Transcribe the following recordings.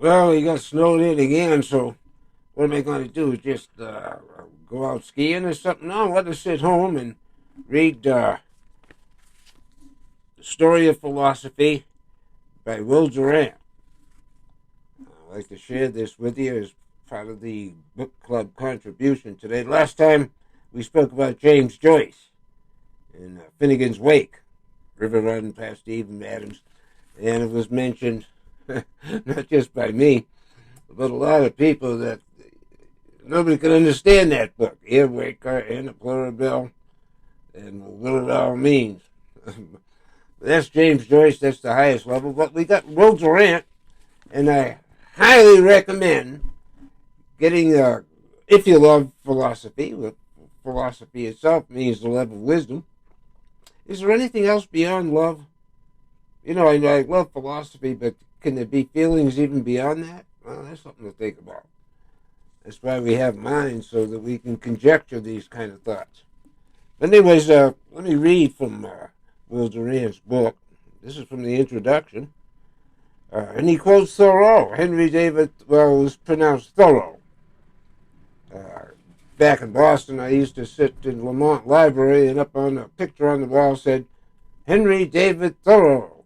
Well, we got snowed in again, so what am I going to do? Just go out skiing or something? No, I'm going to sit home and read The Story of Philosophy by Will Durant. I'd like to share this with you as part of the book club contribution today. Last time we spoke about James Joyce in Finnegan's Wake, River Run past Eve Adams, and it was mentioned not just by me, but a lot of people that nobody could understand that book, Earwaker and the Pluribel, and what it all means. That's James Joyce, that's the highest level. But we got Will Durant, and I highly recommend getting, if you love philosophy, what philosophy itself means the love of wisdom. Is there anything else beyond love? You know, I love philosophy, but can there be feelings even beyond that? Well, that's something to think about. That's why we have minds, so that we can conjecture these kind of thoughts. Anyways, let me read from Will Durant's book. This is from the introduction. And he quotes Thoreau. Henry David, well, it was pronounced Thoreau. Back in Boston, I used to sit in Lamont Library, and up on a picture on the wall said, Henry David Thoreau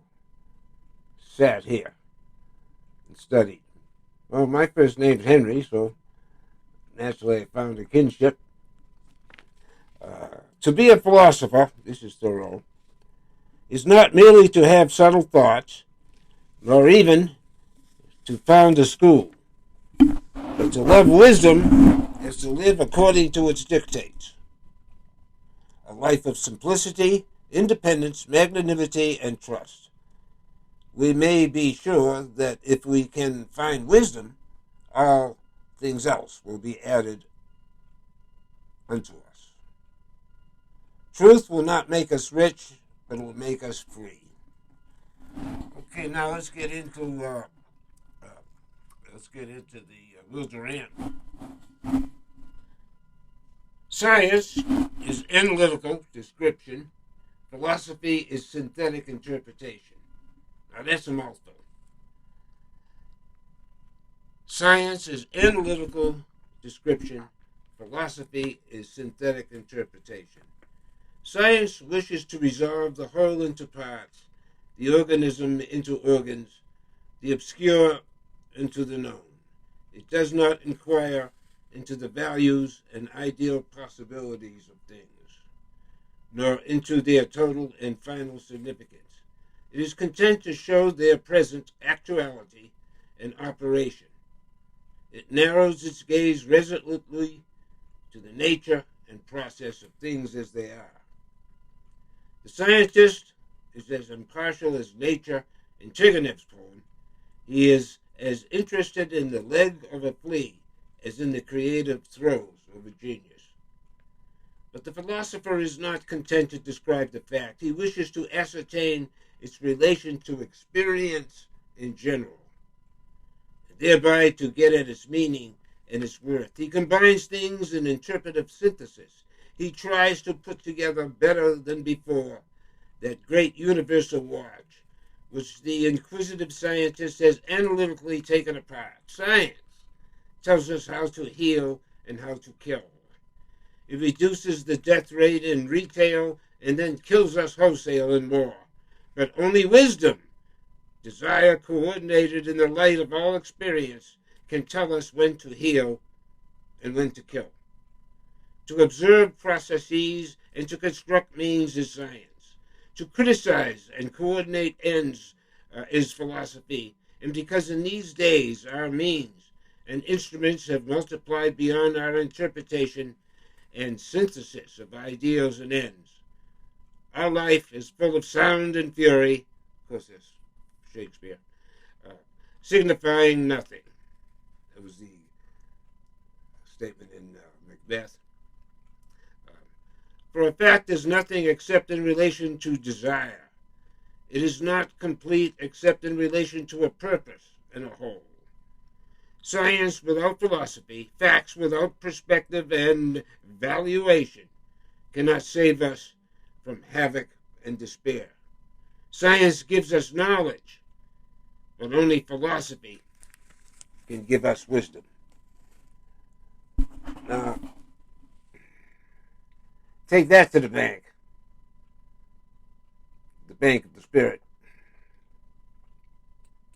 sat here and studied. Well, my first name's Henry, so naturally I found a kinship. To be a philosopher, this is Thoreau, is not merely to have subtle thoughts, nor even to found a school, but to love wisdom is to live according to its dictates. A life of simplicity, independence, magnanimity, and trust. We may be sure that if we can find wisdom, all things else will be added unto us. Truth will not make us rich, but it will make us free. Okay, now let's get into the Will Durant. Science is analytical description. Philosophy is synthetic interpretation. Now that's a mouthful. Science is analytical description. Philosophy is synthetic interpretation. Science wishes to resolve the whole into parts, the organism into organs, the obscure into the known. It does not inquire into the values and ideal possibilities of things, nor into their total and final significance. It is content to show their present actuality and operation. It narrows its gaze resolutely to the nature and process of things as they are. The scientist is as impartial as nature in Turgenev's poem. He is as interested in the leg of a flea as in the creative throes of a genius. But the philosopher is not content to describe the fact. He wishes to ascertain its relation to experience in general, and thereby to get at its meaning and its worth. He combines things in interpretive synthesis. He tries to put together better than before that great universal watch, which the inquisitive scientist has analytically taken apart. Science tells us how to heal and how to kill. It reduces the death rate in retail and then kills us wholesale and more. But only wisdom, desire coordinated in the light of all experience, can tell us when to heal and when to kill. To observe processes and to construct means is science. To criticize and coordinate ends is philosophy. And because in these days our means and instruments have multiplied beyond our interpretation and synthesis of ideals and ends, our life is full of sound and fury, of course that's Shakespeare, signifying nothing. That was the statement in Macbeth. For a fact is nothing except in relation to desire. It is not complete except in relation to a purpose and a whole. Science without philosophy, facts without perspective and valuation, cannot save us from havoc and despair. Science gives us knowledge, but only philosophy can give us wisdom. Now, take that to the bank of the Spirit.